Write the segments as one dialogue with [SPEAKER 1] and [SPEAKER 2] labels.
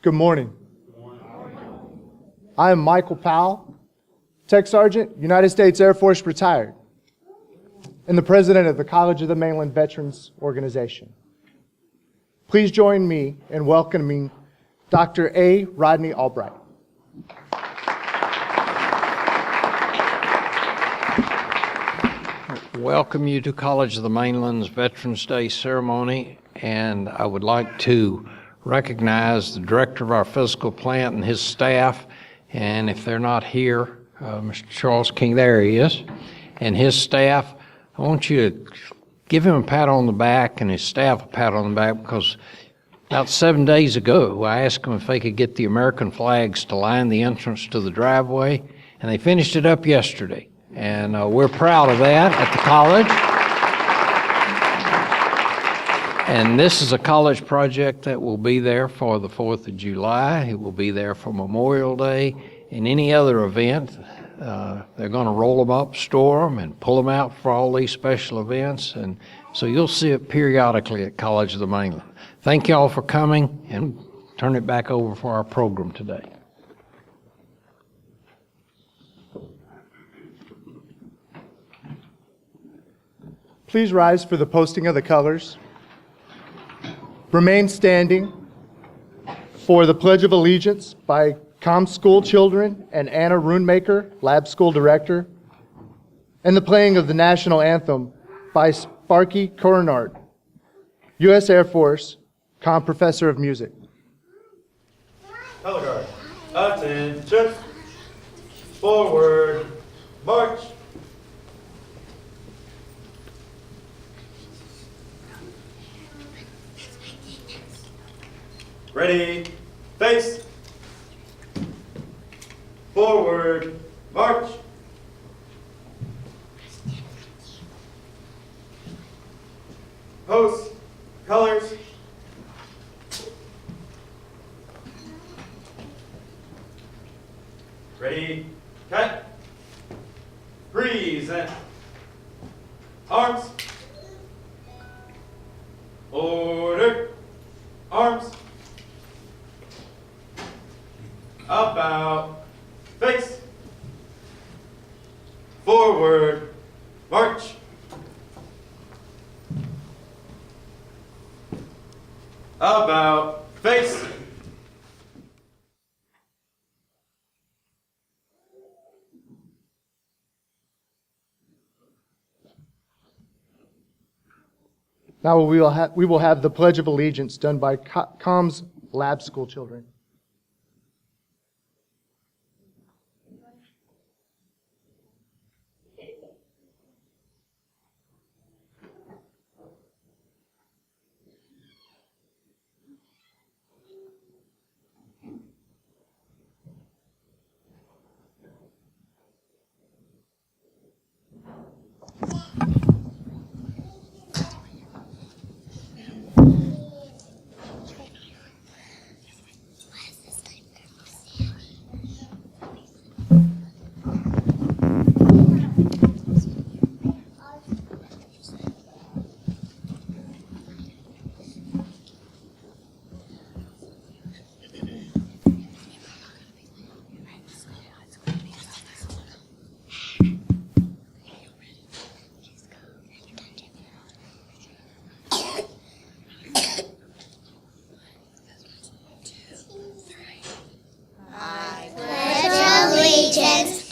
[SPEAKER 1] Good morning. I am Michael Powell, Tech Sergeant, United States Air Force retired, and the president of the College of the Mainland Veterans Organization. Please join me in welcoming Dr. A. Rodney Albright.
[SPEAKER 2] Welcome you to College of the Mainland's Veterans Day ceremony, and I would like to recognize the director of our physical plant and his staff, and if they're not here, Mr. Charles King, there he is, and his staff. I want you to give him a pat on the back and his staff a pat on the back, because about 7 days ago, I asked them if they could get the American flags to line the entrance to the driveway, and they finished it up yesterday. And we're proud of that at the college. And this is a college project that will be there for the 4th of July. It will be there for Memorial Day and any other event. They're going to roll them up, store them, and pull them out for all these special events. And so you'll see it periodically at College of the Mainland. Thank you all for coming, and turn it back over for our program today.
[SPEAKER 1] Please rise for the posting of the colors. Remain standing for the Pledge of Allegiance by Comm School children and Anna Runemaker, Lab School Director, and the playing of the National Anthem by Sparky Coronard, U.S. Air Force, Comm Professor of Music.
[SPEAKER 3] Color guard, attention, forward, march. Ready, face, forward, march. Post, colors. Ready, cut. Present. Arms. Order. Arms. About. Face. Forward. March. About. Face.
[SPEAKER 1] Now we will have the Pledge of Allegiance done by Comm's Lab School children.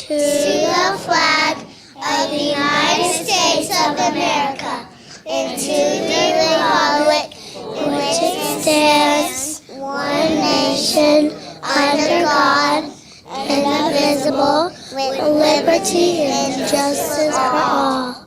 [SPEAKER 4] To the flag of the United States of America and to the republic in which it stands, one nation, under God, indivisible, with liberty and justice for all.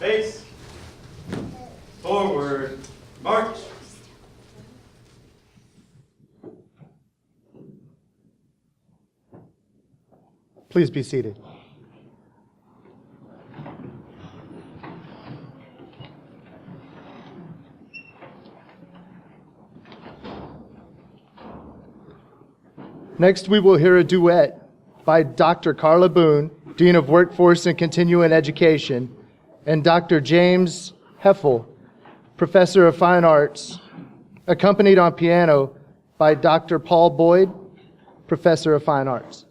[SPEAKER 3] face, forward, march.
[SPEAKER 1] Please be seated. Next, we will hear a duet by Dr. Carla Boone, Dean of Workforce and Continuing Education, and Dr. James Heffel, Professor of Fine Arts, accompanied on piano by Dr. Paul Boyd, Professor of Fine Arts.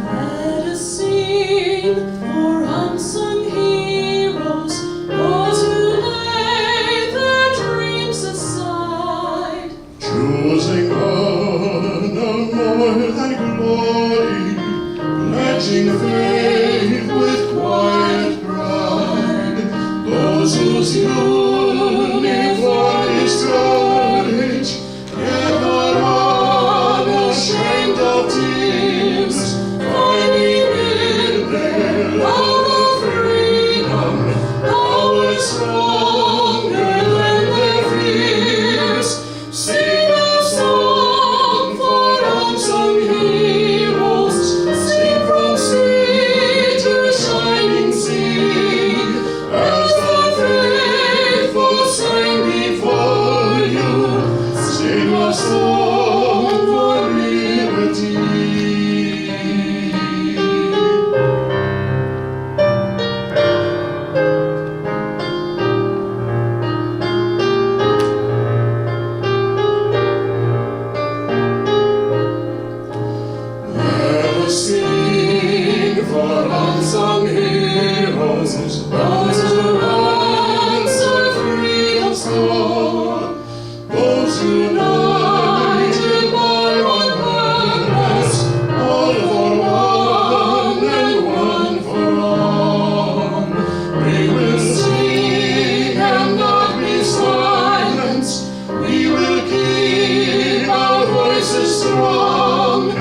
[SPEAKER 5] Let us sing for unsung heroes, those who lay their dreams aside.
[SPEAKER 6] Choosing honor more than glory, pledging faith with quiet pride. Those whose uniform is courage, yet not unashamed of tears, finding in their love of freedom power stronger than their fears. Sing a song for unsung heroes, sing from sea to shining sea, as the faithful sang before you. Sing a song for liberty. Let us sing for unsung heroes, those who answer freedom's call, those united by one purpose, all for one and one for all. We will sing and not be silenced. We will keep our voices strong.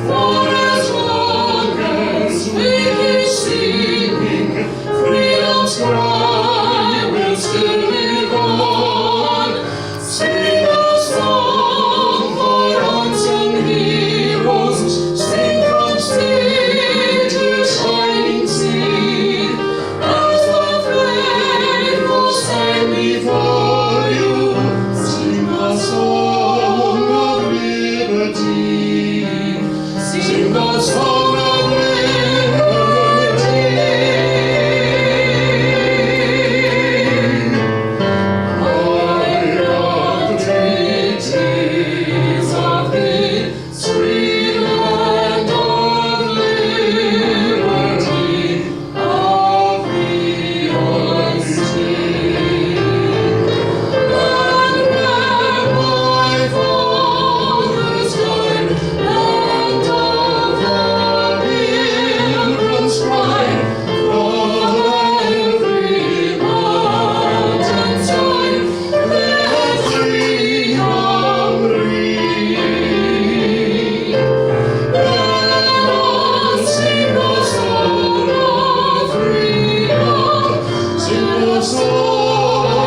[SPEAKER 6] For as long as we keep singing, freedom's cry will still live on. Sing a song for unsung heroes, sing from sea to shining sea, as the faithful sang before you. Sing a song of liberty. Sing the song of liberty. High up treaties of the sweet land of liberty, of the honesty. And where my fathers died, land of the pilgrim's pride, from every mountain side, let freedom ring. Let us sing a song of freedom, sing a song of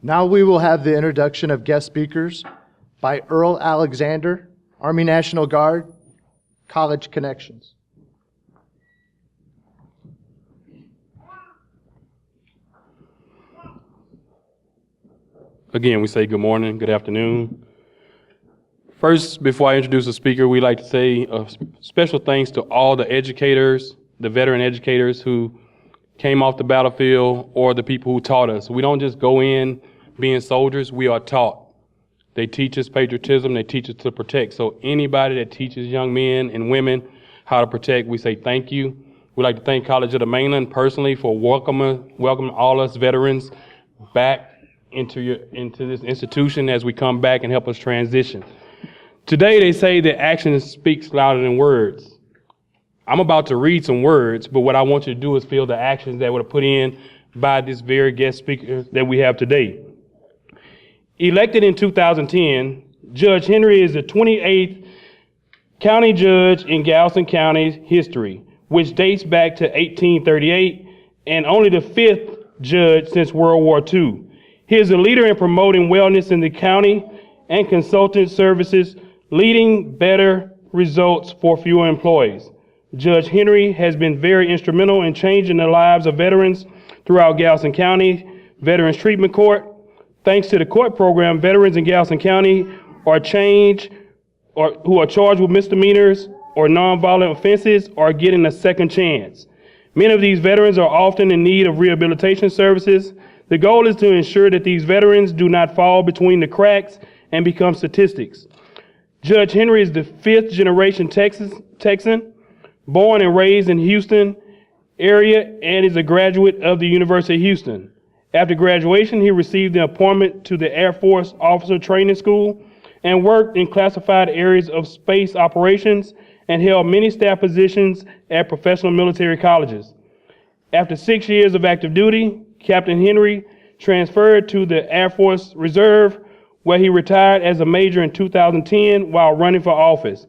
[SPEAKER 1] Now we will have the introduction of guest speakers by Earl Alexander, Army National Guard, College Connections.
[SPEAKER 6] Again, we say good morning, good afternoon. First, before I introduce the speaker, we'd like to say a special thanks to all the educators, the veteran educators who came off the battlefield, or the people who taught us. We don't just go in being soldiers, we are taught. They teach us patriotism, they teach us to protect. So anybody that teaches young men and women how to protect, we say thank you. We'd like to thank College of the Mainland personally for welcoming all us veterans back into this institution as we come back and help us transition. Today they say that action speaks louder than words. I'm about to read some words, but what I want you to do is feel the actions that were put in by this very guest speaker that we have today. Elected in 2010, Judge Henry is the 28th county judge in Galveston County's history, which dates back to 1838, and only the 5th judge since World War II. He is a leader in promoting wellness in the county and consultant services, leading better results for fewer employees. Judge Henry has been very instrumental in changing the lives of veterans throughout Galveston County Veterans Treatment Court. Thanks to the court program, veterans in Galveston County who are charged with misdemeanors or nonviolent offenses are getting a second chance. Many of these veterans are often in need of rehabilitation services. The goal is to ensure that these veterans do not fall between the cracks and become statistics. Judge Henry is the 5th generation Texan, born and raised in Houston area, and is a graduate of the University of Houston. After graduation, he received an appointment to the Air Force Officer Training School and worked in classified areas of space operations and held many staff positions at professional military colleges. After 6 years of active duty, Captain Henry transferred to the Air Force Reserve, where he retired as a major in 2010 while running for office.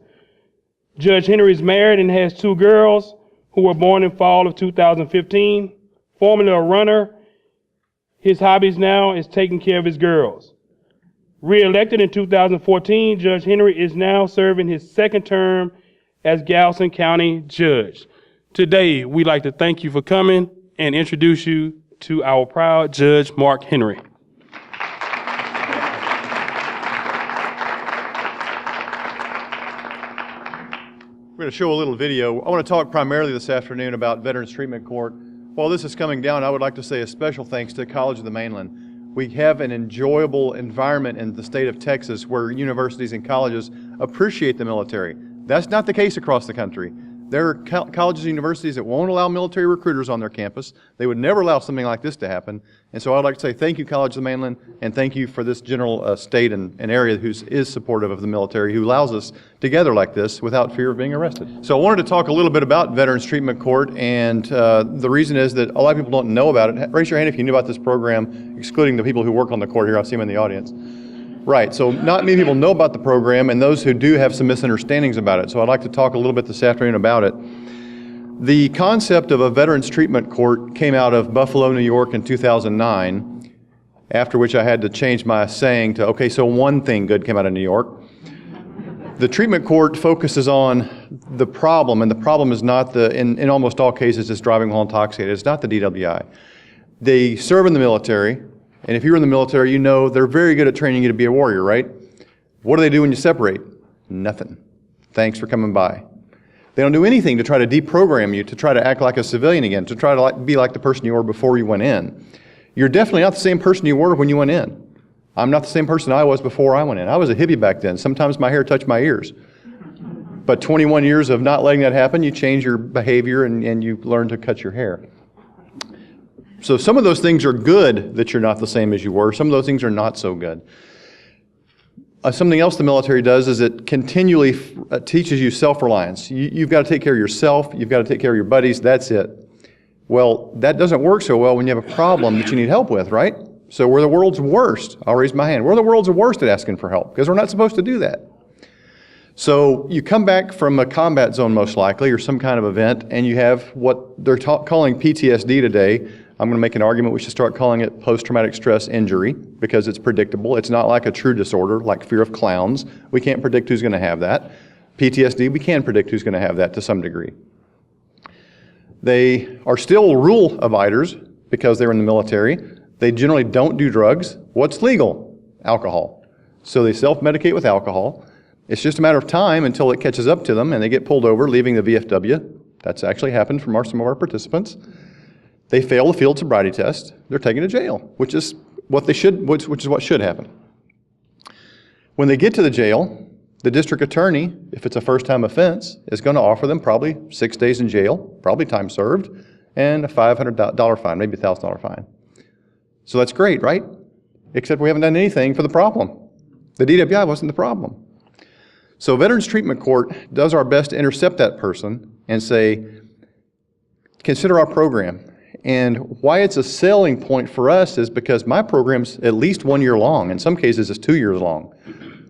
[SPEAKER 6] Judge Henry is married and has 2 girls who were born in fall of 2015. Formerly a runner, his hobbies now is taking care of his girls. Re-elected in 2014, Judge Henry is now serving his 2nd term as Galveston County Judge. Today, we'd like to thank you for coming and introduce you to our proud Judge Mark Henry.
[SPEAKER 7] We're going to show a little video. I want to talk primarily this afternoon about Veterans Treatment Court. While this is coming down, I would like to say a special thanks to College of the Mainland. We have an enjoyable environment in the state of Texas where universities and colleges appreciate the military. That's not the case across the country. There are colleges and universities that won't allow military recruiters on their campus. They would never allow something like this to happen. And so I'd like to say thank you, College of the Mainland, and thank you for this general state and area who is supportive of the military, who allows us to gather like this without fear of being arrested. So I wanted to talk a little bit about Veterans Treatment Court, and the reason is that a lot of people don't know about it. Raise your hand if you knew about this program, excluding the people who work on the court here. I see them in the audience. Right, so not many people know about the program, and those who do have some misunderstandings about it. So I'd like to talk a little bit this afternoon about it. The concept of a Veterans Treatment Court came out of Buffalo, New York in 2009, after which I had to change my saying to, okay, so one thing good came out of New York. The treatment court focuses on the problem, and the problem is not in almost all cases, it's driving while intoxicated. It's not the DWI. They serve in the military. And if you're in the military, you know they're very good at training you to be a warrior, right? What do they do when you separate? Nothing. Thanks for coming by. They don't do anything to try to deprogram you, to try to act like a civilian again, to try to be like the person you were before you went in. You're definitely not the same person you were when you went in. I'm not the same person I was before I went in. I was a hippie back then. Sometimes my hair touched my ears. But 21 years of not letting that happen, you change your behavior and you learn to cut your hair. So some of those things are good that you're not the same as you were. Some of those things are not so good. Something else the military does is it continually teaches you self-reliance. You've got to take care of yourself. You've got to take care of your buddies. That's it. Well, that doesn't work so well when you have a problem that you need help with, right? So we're the world's worst. I'll raise my hand. We're the world's worst at asking for help because we're not supposed to do that. So you come back from a combat zone most likely or some kind of event and you have what they're calling PTSD today. I'm going to make an argument we should start calling it post-traumatic stress injury because it's predictable. It's not like a true disorder like fear of clowns. We can't predict who's going to have that. PTSD, we can predict who's going to have that to some degree. They are still rule abiders because they're in the military. They generally don't do drugs. What's legal? alcohol. So they self-medicate with alcohol. It's just a matter of time until it catches up to them and they get pulled over, leaving the VFW. That's actually happened from some of our participants. They fail the field sobriety test. They're taken to jail, which is what should happen. When they get to the jail, the district attorney, if it's a first-time offense, is going to offer them probably 6 days in jail, probably time served, and a $500 fine, maybe $1,000 fine. So that's great, right? Except we haven't done anything for the problem. The DWI wasn't the problem. So Veterans Treatment Court does our best to intercept that person and say, consider our program. And why it's a selling point for us is because my program's at least 1 year long. In some cases, it's 2 years long.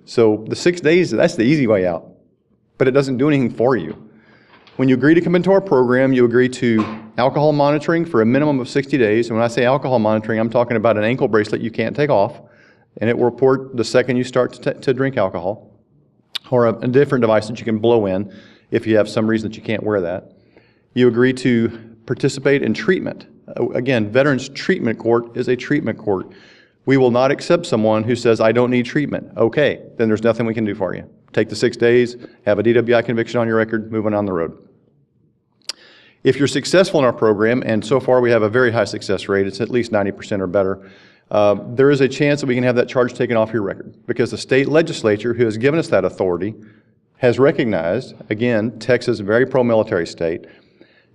[SPEAKER 7] So the 6 days, that's the easy way out. But it doesn't do anything for you. When you agree to come into our program, you agree to alcohol monitoring for a minimum of 60 days. And when I say alcohol monitoring, I'm talking about an ankle bracelet you can't take off. And it will report the second you start to drink alcohol. Or a different device that you can blow in if you have some reason that you can't wear that. You agree to participate in treatment. Again, Veterans Treatment Court is a treatment court. We will not accept someone who says, I don't need treatment. Okay, then there's nothing we can do for you. Take the 6 days, have a DWI conviction on your record, move on the road. If you're successful in our program, and so far we have a very high success rate, it's at least 90% or better, there is a chance that we can have that charge taken off your record because the state legislature, who has given us that authority, has recognized, again, Texas, a very pro-military state,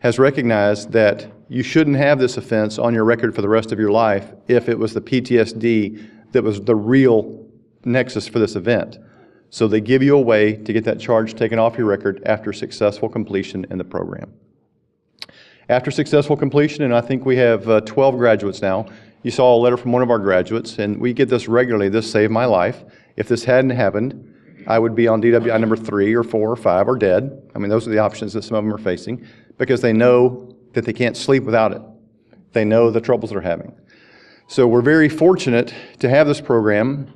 [SPEAKER 7] has recognized that you shouldn't have this offense on your record for the rest of your life if it was the PTSD that was the real nexus for this event. So they give you a way to get that charge taken off your record after successful completion in the program. After successful completion, and I think we have 12 graduates now, you saw a letter from one of our graduates, and we get this regularly. This saved my life. If this hadn't happened, I would be on DWI number 3 or 4 or 5 or dead. I mean, those are the options that some of them are facing because they know that they can't sleep without it. They know the troubles they're having. So we're very fortunate to have this program.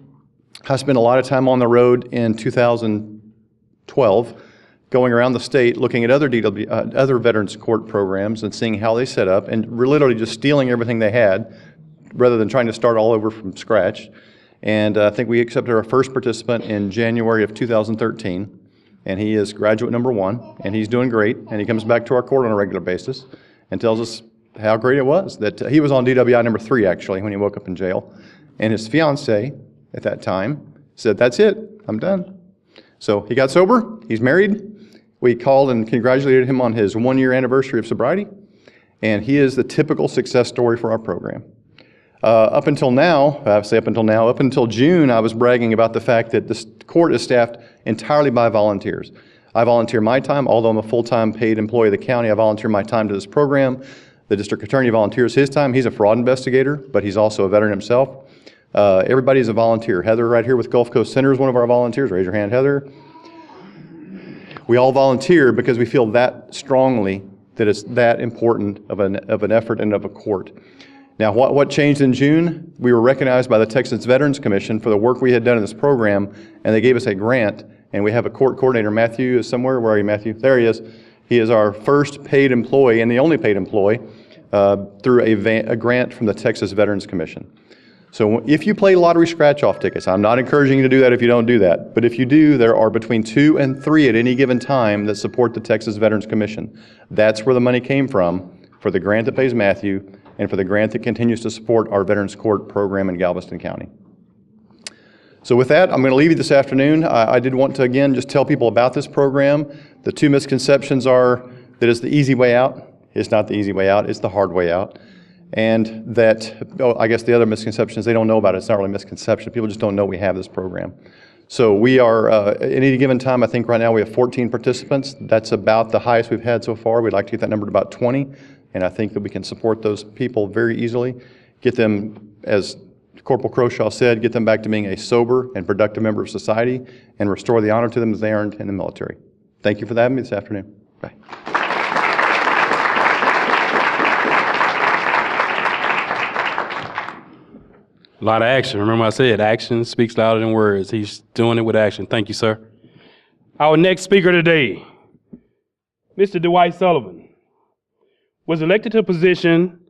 [SPEAKER 7] I spent a lot of time on the road in 2012 going around the state looking at other Veterans Court programs and seeing how they set up and literally just stealing everything they had rather than trying to start all over from scratch. And I think we accepted our first participant in January of 2013, and he is graduate number 1, and he's doing great, and he comes back to our court on a regular basis and tells us how great it was. That he was on DWI number 3, actually, when he woke up in jail, and his fiance at that time said, that's it, I'm done. So he got sober, he's married. We called and congratulated him on his 1-year anniversary of sobriety, and he is the typical success story for our program. Up until June, I was bragging about the fact that this court is staffed entirely by volunteers. I volunteer my time, although I'm a full-time paid employee of the county, I volunteer my time to this program. The district attorney volunteers his time. He's a fraud investigator, but he's also a veteran himself. Everybody's a volunteer. Heather right here with Gulf Coast Center is one of our volunteers. Raise your hand, Heather. We all volunteer because we feel that strongly that it's that important of an effort and of a court. Now, what changed in June? We were recognized by the Texas Veterans Commission for the work we had done in this program, and they gave us a grant, and we have a court coordinator. Matthew is somewhere. Where are you, Matthew? There he is. He is our first paid employee and the only paid employee through a grant from the Texas Veterans Commission. So if you play lottery scratch-off tickets, I'm not encouraging you to do that if you don't do that, but if you do, there are between 2 and 3 at any given time that support the Texas Veterans Commission. That's where the money came from for the grant that pays Matthew and for the grant that continues to support our Veterans Court program in Galveston County. So with that, I'm going to leave you this afternoon. I did want to, again, just tell people about this program. The 2 misconceptions are that it's the easy way out. It's not the easy way out. It's the hard way out. And that, I guess the other misconception is they don't know about it. It's not really a misconception. People just don't know we have this program. So we are, at any given time, I think right now we have 14 participants. That's about the highest we've had so far. We'd like to get that number to about 20. And I think that we can support those people very easily, get them, as Corporal Croshaw said, get them back to being a sober and productive member of society and restore the honor to them as they earned in the military. Thank you for having me this afternoon. Bye.
[SPEAKER 6] A lot of action. Remember I said action speaks louder than words. He's doing it with action. Thank you, sir. Our next speaker today, Mr. Dwight Sullivan, was elected to a position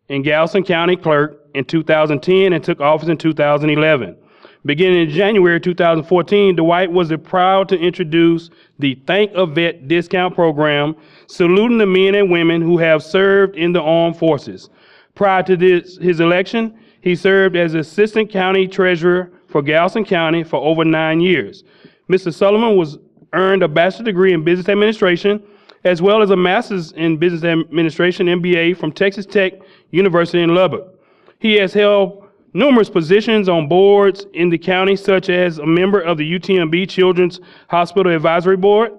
[SPEAKER 6] in Galveston County Clerk in 2010 and took office in 2011. Beginning in January 2014, Dwight was proud to introduce the Thank a Vet discount program, saluting the men and women who have served in the armed forces. Prior to his election, he served as Assistant County Treasurer for Galveston County for over 9 years. Mr. Sullivan earned a bachelor's degree in business administration, as well as a master's in business administration, MBA, from Texas Tech University in Lubbock. He has held numerous positions on boards in the county, such as a member of the UTMB Children's Hospital Advisory Board,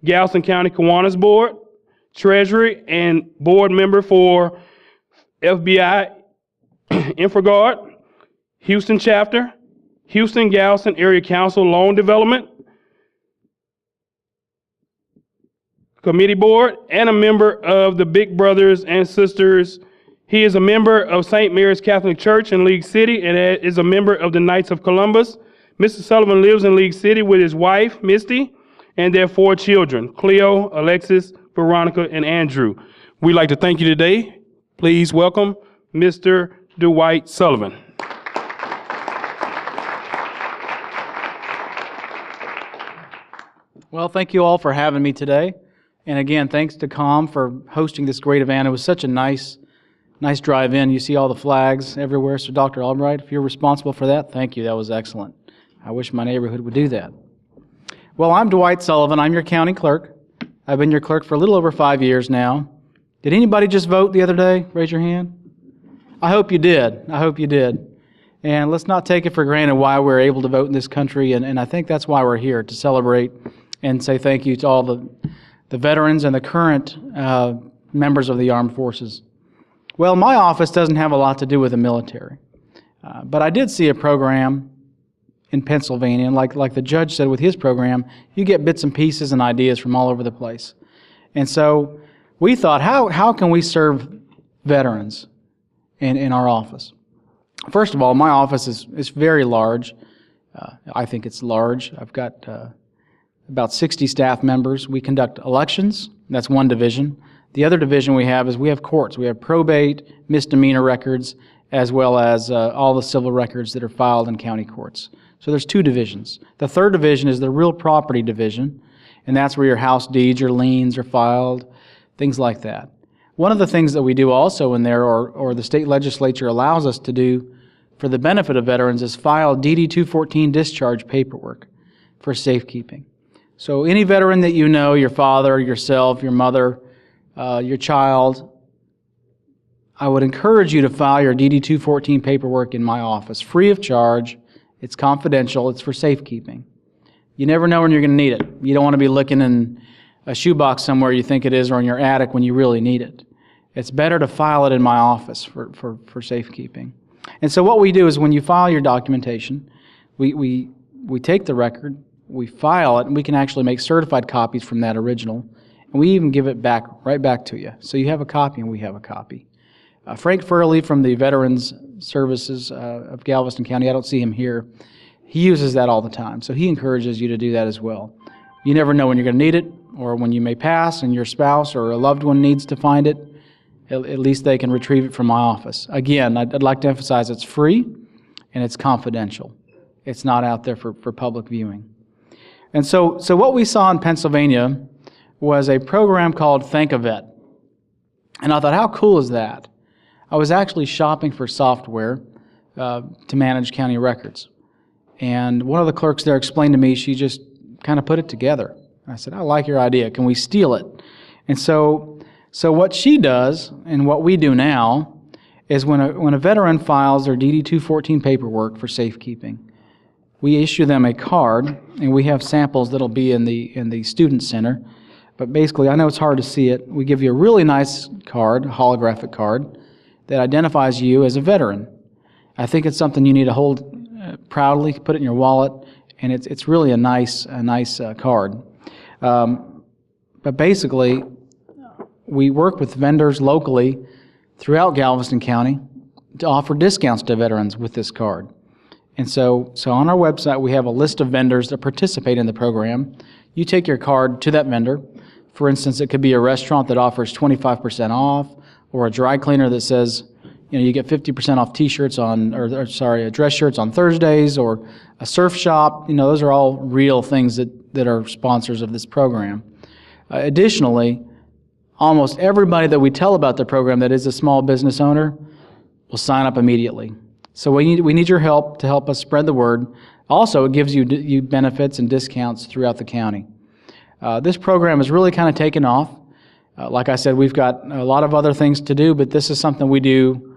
[SPEAKER 6] Galveston County Kiwanis Board, Treasury, and board member for FBI InfraGuard, Houston Chapter, Houston Galveston Area Council Loan Development Committee Board, and a member of the Big Brothers and Sisters. He is a member of St. Mary's Catholic Church in League City and is a member of the Knights of Columbus. Mr. Sullivan lives in League City with his wife, Misty, and their 4 children, Cleo, Alexis, Veronica, and Andrew. We'd like to thank you today. Please welcome Mr. Dwight Sullivan.
[SPEAKER 8] Well, thank you all for having me today. And again, thanks to COM for hosting this great event. It was such a nice drive in. You see all the flags everywhere. So Dr. Albright, if you're responsible for that, thank you. That was excellent. I wish my neighborhood would do that. Well, I'm Dwight Sullivan. I'm your county clerk. I've been your clerk for a little over 5 years now. Did anybody just vote the other day? Raise your hand. I hope you did. I hope you did. And let's not take it for granted why we're able to vote in this country. And I think that's why we're here, to celebrate and say thank you to all the veterans and the current members of the armed forces. Well, my office doesn't have a lot to do with the military, but I did see a program in Pennsylvania, and like the judge said with his program, you get bits and pieces and ideas from all over the place. And so we thought, how can we serve veterans in our office? First of all, my office is very large. I think it's large. I've got about 60 staff members. We conduct elections. That's one division. The other division we have courts. We have probate, misdemeanor records, as well as all the civil records that are filed in county courts. So there's 2 divisions. The third division is the real property division, and that's where your house deeds, your liens are filed, things like that. One of the things that we do also in there, or the state legislature allows us to do for the benefit of veterans, is file DD 214 discharge paperwork for safekeeping. So any veteran that you know, your father, yourself, your mother, your child, I would encourage you to file your DD 214 paperwork in my office, free of charge. It's confidential. It's for safekeeping. You never know when you're going to need it. You don't want to be looking in a shoebox somewhere you think it is, or in your attic when you really need it. It's better to file it in my office for safekeeping. And so what we do is, when you file your documentation, we take the record, we file it, and we can actually make certified copies from that original, and we even give it right back to you. So you have a copy and we have a copy. Frank Furley from the Veterans Services of Galveston County, I don't see him here, he uses that all the time. So he encourages you to do that as well. You never know when you're going to need it, or when you may pass and your spouse or a loved one needs to find it. At least they can retrieve it from my office. Again, I'd like to emphasize it's free and it's confidential. It's not out there for public viewing. And so what we saw in Pennsylvania was a program called Thank a Vet. And I thought, how cool is that? I was actually shopping for software to manage county records. And one of the clerks there explained to me, she just kind of put it together. I said, I like your idea. Can we steal it? And so what she does, and what we do now, is when a veteran files their DD 214 paperwork for safekeeping, we issue them a card, and we have samples that'll be in the student center. But basically, I know it's hard to see it. We give you a really nice card, a holographic card, that identifies you as a veteran. I think it's something you need to hold proudly, put it in your wallet, and it's really a nice card. But basically, we work with vendors locally throughout Galveston County to offer discounts to veterans with this card. And so on our website, we have a list of vendors that participate in the program. You take your card to that vendor. For instance, it could be a restaurant that offers 25% off, or a dry cleaner that says, You get 50% off T-shirts dress shirts on Thursdays, or a surf shop. Those are all real things that are sponsors of this program. Additionally, almost everybody that we tell about the program that is a small business owner will sign up immediately. So we need your help to help us spread the word. Also, it gives you benefits and discounts throughout the county. This program has really kind of taken off. Like I said, we've got a lot of other things to do, but this is something we do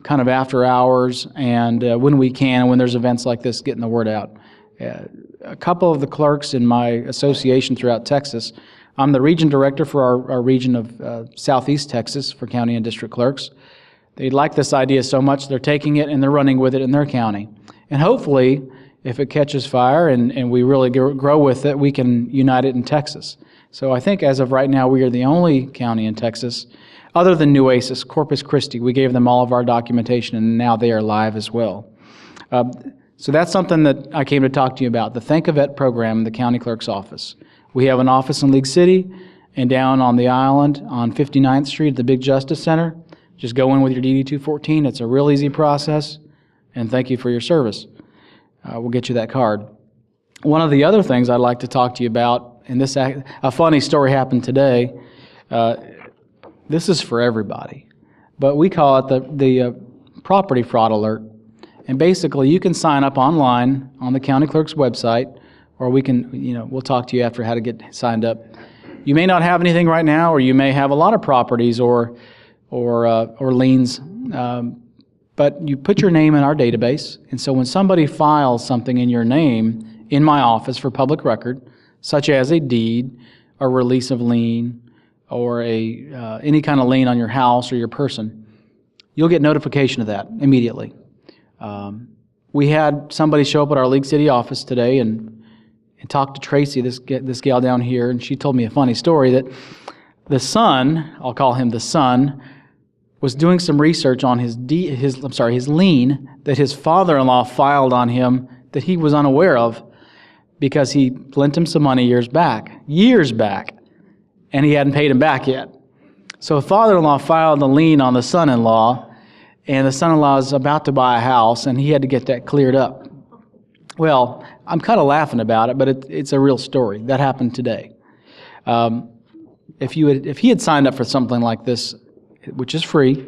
[SPEAKER 8] kind of after hours and when we can, when there's events like this, getting the word out. A couple of the clerks in my association throughout Texas, I'm the region director for our region of Southeast Texas for county and district clerks. They like this idea so much, they're taking it and they're running with it in their county. And hopefully, if it catches fire and we really grow with it, we can unite it in Texas. So I think as of right now, we are the only county in Texas, other than Nueces, Corpus Christi. We gave them all of our documentation, and now they are live as well. So that's something that I came to talk to you about, the Think of It program in the county clerk's office. We have an office in League City and down on the island on 59th Street at the Big Justice Center. Just go in with your DD-214. It's a real easy process, and thank you for your service. We'll get you that card. One of the other things I'd like to talk to you about, and a funny story happened today. This is for everybody, but we call it the property fraud alert. And basically, you can sign up online on the county clerk's website, or we'll talk to you after how to get signed up. You may not have anything right now, or you may have a lot of properties or liens, but you put your name in our database, and so when somebody files something in your name in my office for public record, such as a deed, a release of lien, or any kind of lien on your house or your person, you'll get notification of that immediately. We had somebody show up at our League City office today and talk to Tracy, this gal down here, and she told me a funny story that the son, I'll call him the son, was doing some research on his lien that his father-in-law filed on him that he was unaware of because he lent him some money years back, and he hadn't paid him back yet. So the father-in-law filed a lien on the son-in-law, and the son-in-law is about to buy a house, and he had to get that cleared up. Well, I'm kind of laughing about it, but it's a real story. That happened today. If he had signed up for something like this, which is free,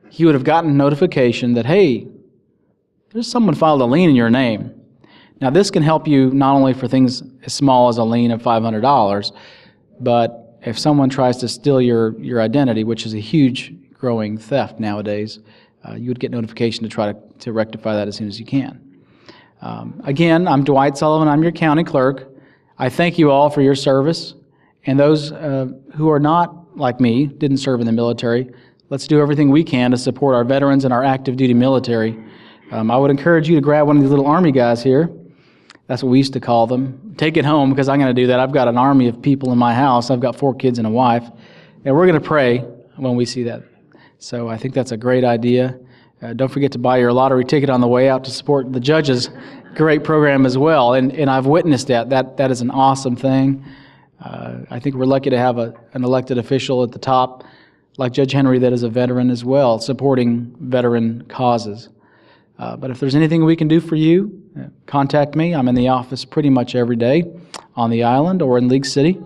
[SPEAKER 8] he would have gotten notification that, hey, there's someone filed a lien in your name. Now, this can help you not only for things as small as a lien of $500, but if someone tries to steal your identity, which is a huge growing theft nowadays, you would get notification to try to rectify that as soon as you can. Again, I'm Dwight Sullivan. I'm your county clerk. I thank you all for your service. And those who are not like me, didn't serve in the military, let's do everything we can to support our veterans and our active duty military. I would encourage you to grab one of these little Army guys here. That's what we used to call them. Take it home, because I'm going to do that. I've got an army of people in my house. I've got 4 kids and a wife. And we're going to pray when we see that. So I think that's a great idea. Don't forget to buy your lottery ticket on the way out to support the judges' great program as well. And I've witnessed that. That is an awesome thing. I think we're lucky to have an elected official at the top, like Judge Henry, that is a veteran as well, supporting veteran causes. But if there's anything we can do for you, contact me. I'm in the office pretty much every day on the island or in League City.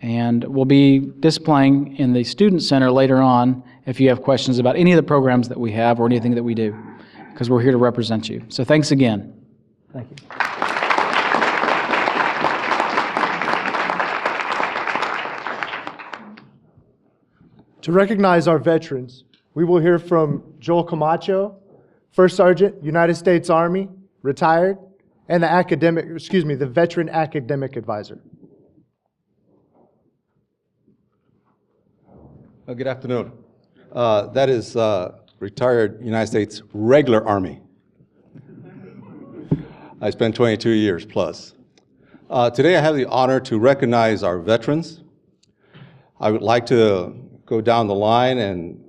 [SPEAKER 8] And we'll be displaying in the Student Center later on if you have questions about any of the programs that we have or anything that we do, because we're here to represent you. So thanks again. Thank you.
[SPEAKER 1] To recognize our veterans, we will hear from Joel Camacho, First Sergeant, United States Army, retired, and the Veteran Academic Advisor.
[SPEAKER 9] Good afternoon. That is retired United States regular Army. I spent 22 years plus. Today I have the honor to recognize our veterans. I would like to go down the line and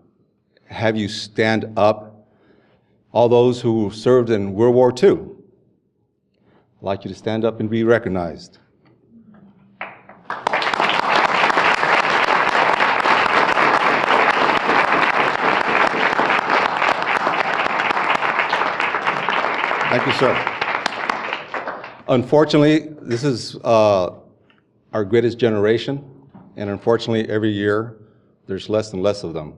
[SPEAKER 9] have you stand up, all those who served in World War II. I'd like you to stand up and be recognized. Thank you, sir. Unfortunately, this is our greatest generation, and unfortunately, every year, there's less and less of them.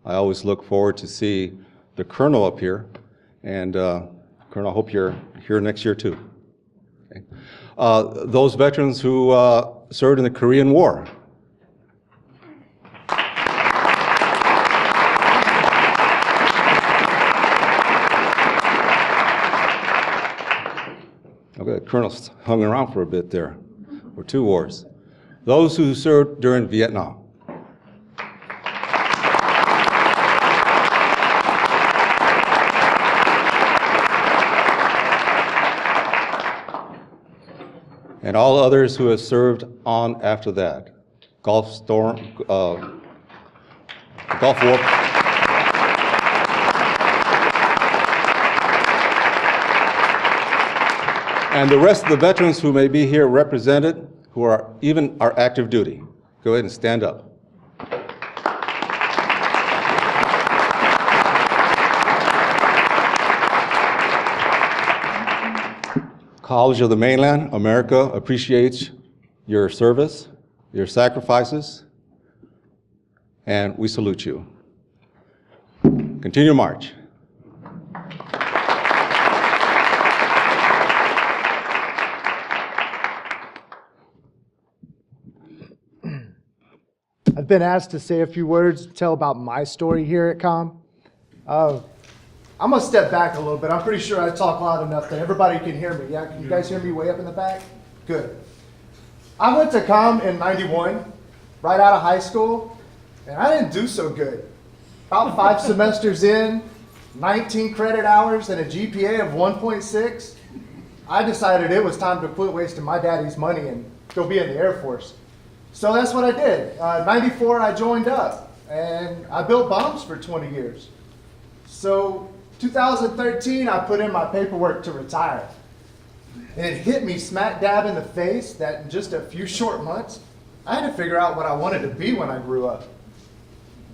[SPEAKER 9] I always look forward to see the Colonel up here, and Colonel, I hope you're here next year too. Okay. Those veterans who served in the Korean War. Okay, the Colonel's hung around for a bit there, for 2 wars. Those who served during Vietnam. And all others who have served on after that. Gulf War. And the rest of the veterans who may be here represented, who are even our active duty. Go ahead and stand up. College of the Mainland, America appreciates your service, your sacrifices, and we salute you. Continue march.
[SPEAKER 1] I've been asked to say a few words to tell about my story here at COM. I'm gonna step back a little bit. I'm pretty sure I talk loud enough that everybody can hear me. Yeah, can you guys hear me way up in the back? Good. I went to COM in '91, right out of high school, and I didn't do so good. About 5 semesters in, 19 credit hours, and a GPA of 1.6, I decided it was time to quit wasting my daddy's money and go be in the Air Force. So that's what I did. 94, I joined up, and I built bombs for 20 years. So 2013, I put in my paperwork to retire. And it hit me smack dab in the face that in just a few short months, I had to figure out what I wanted to be when I grew up.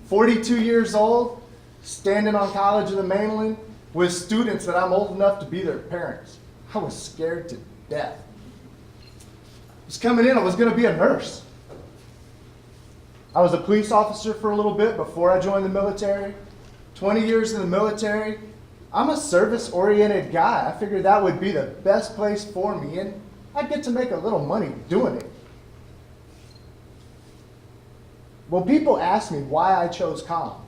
[SPEAKER 1] 42 years old, standing on College of the Mainland with students that I'm old enough to be their parents. I was scared to death. I was coming in, I was gonna be a nurse. I was a police officer for a little bit before I joined the military. 20 years in the military. I'm a service-oriented guy. I figured that would be the best place for me, and I'd get to make a little money doing it. Well, people ask me why I chose COM.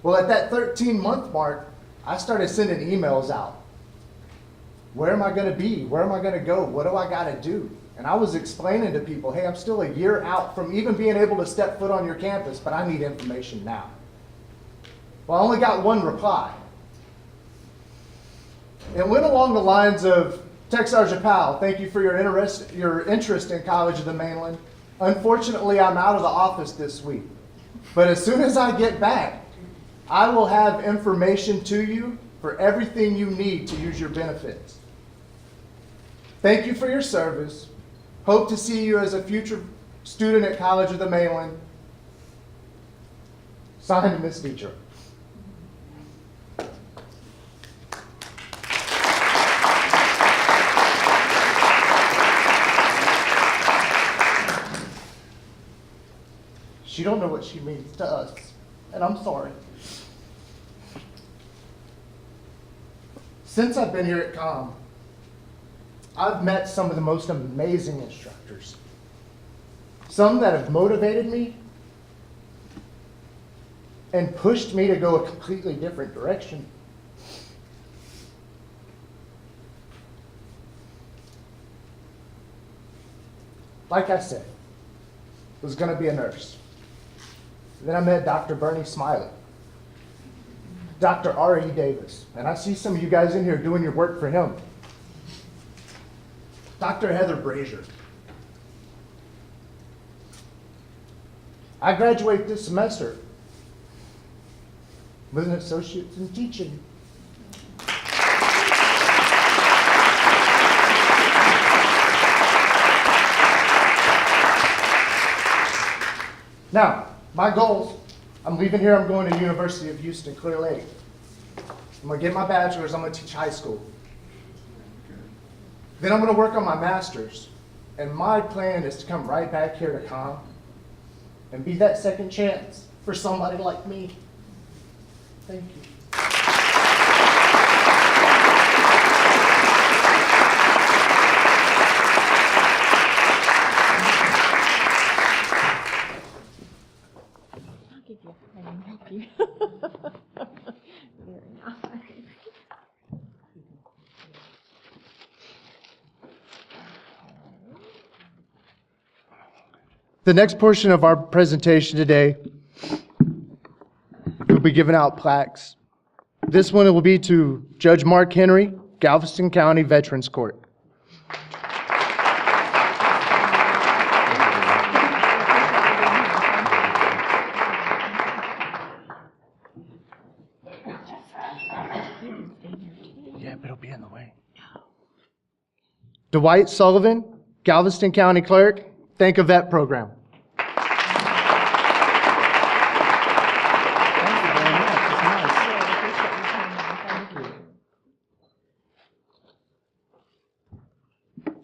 [SPEAKER 1] Well, at that 13-month mark, I started sending emails out. Where am I gonna be? Where am I gonna go? What do I gotta do? And I was explaining to people, hey, I'm still a year out from even being able to step foot on your campus, but I need information now. Well, I only got one reply. It went along the lines of, Tech Sergeant Powell, thank you for your interest in College of the Mainland. Unfortunately, I'm out of the office this week. But as soon as I get back, I will have information to you for everything you need to use your benefits. Thank you for your service. Hope to see you as a future student at College of the Mainland. Signed, Miss Dietrich. She don't know what she means to us, and I'm sorry. Since I've been here at COM, I've met some of the most amazing instructors. Some that have motivated me and pushed me to go a completely different direction. Like I said, was going to be a nurse. Then I met Dr. Bernie Smiley, Dr. R.E. Davis, and I see some of you guys in here doing your work for him. Dr. Heather Brazier. I graduate this semester with an associate's in teaching. Now, my goals, I'm leaving here, I'm going to University of Houston, Clear Lake. I'm gonna get my bachelor's, I'm gonna teach high school. Then I'm going to work on my master's. And my plan is to come right back here to COM and be that second chance for somebody like me. Thank you.
[SPEAKER 10] I'll give you a hand. Thank you. Very nice.
[SPEAKER 1] The next portion of our presentation today, we'll be giving out plaques. This one will be to Judge Mark Henry, Galveston County Veterans Court. Yeah, but it'll be in the way. Dwight Sullivan, Galveston County Clerk, Think a Vet Program.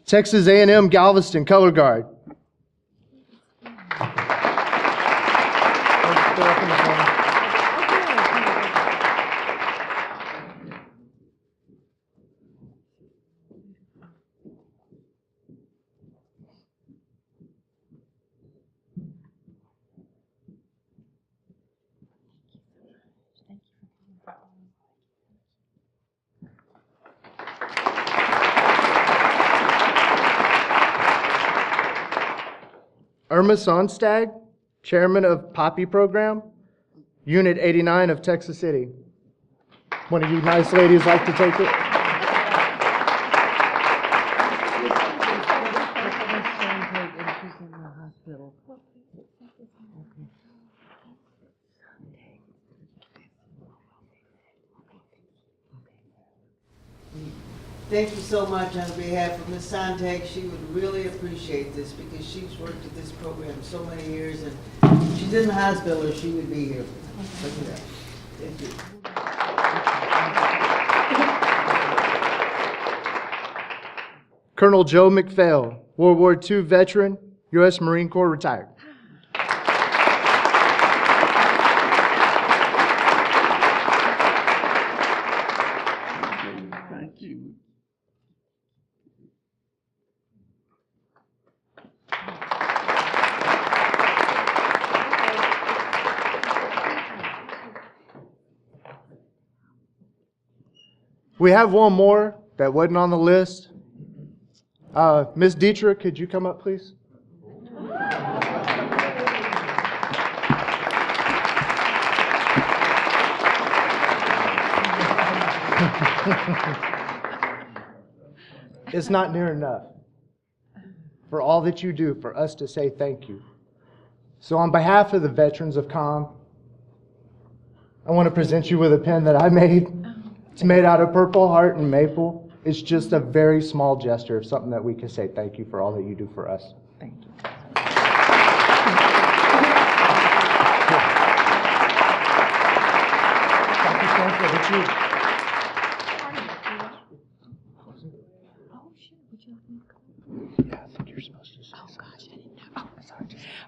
[SPEAKER 1] Texas A&M Galveston Color Guard. Irma Sonstag, Chairman of Poppy Program, Unit 89 of Texas City. One of you nice ladies like to take it?
[SPEAKER 11] Thank you so much on behalf of Ms. Sontag. She would really appreciate this because she's worked at this program so many years, and if she's in the hospital or she would be here. Look at that. Thank you.
[SPEAKER 1] Colonel Joe McPhail, World War II veteran, U.S. Marine Corps retired.
[SPEAKER 11] Thank you.
[SPEAKER 1] We have one more that wasn't on the list. Ms. Dietrich, could you come up, please? It's not near enough for all that you do for us to say thank you. So on behalf of the veterans of COM, I want to present you with a pen that I made. It's made out of Purple Heart and maple. It's just a very small gesture of something that we can say thank you for all that you do for us.
[SPEAKER 10] Thank you.
[SPEAKER 1] Thank you.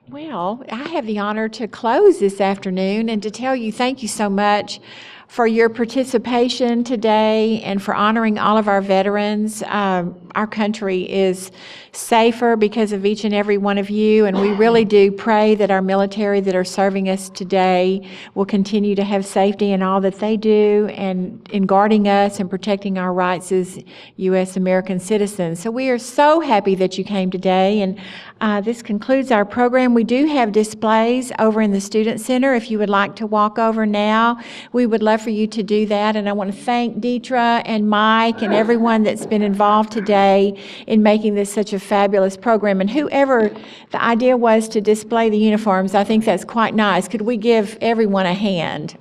[SPEAKER 10] Well, I have the honor to close this afternoon and to tell you thank you so much for your participation today and for honoring all of our veterans. Our country is safer because of each and every one of you, and we really do pray that our military that are serving us today will continue to have safety in all that they do and in guarding us and protecting our rights as U.S. American citizens. So we are so happy that you came today, and this concludes our program. We do have displays over in the Student Center. If you would like to walk over now, we would love for you to do that. And I want to thank Deetra and Mike and everyone that's been involved today in making this such a fabulous program. And whoever the idea was to display the uniforms, I think that's quite nice. Could we give everyone a hand?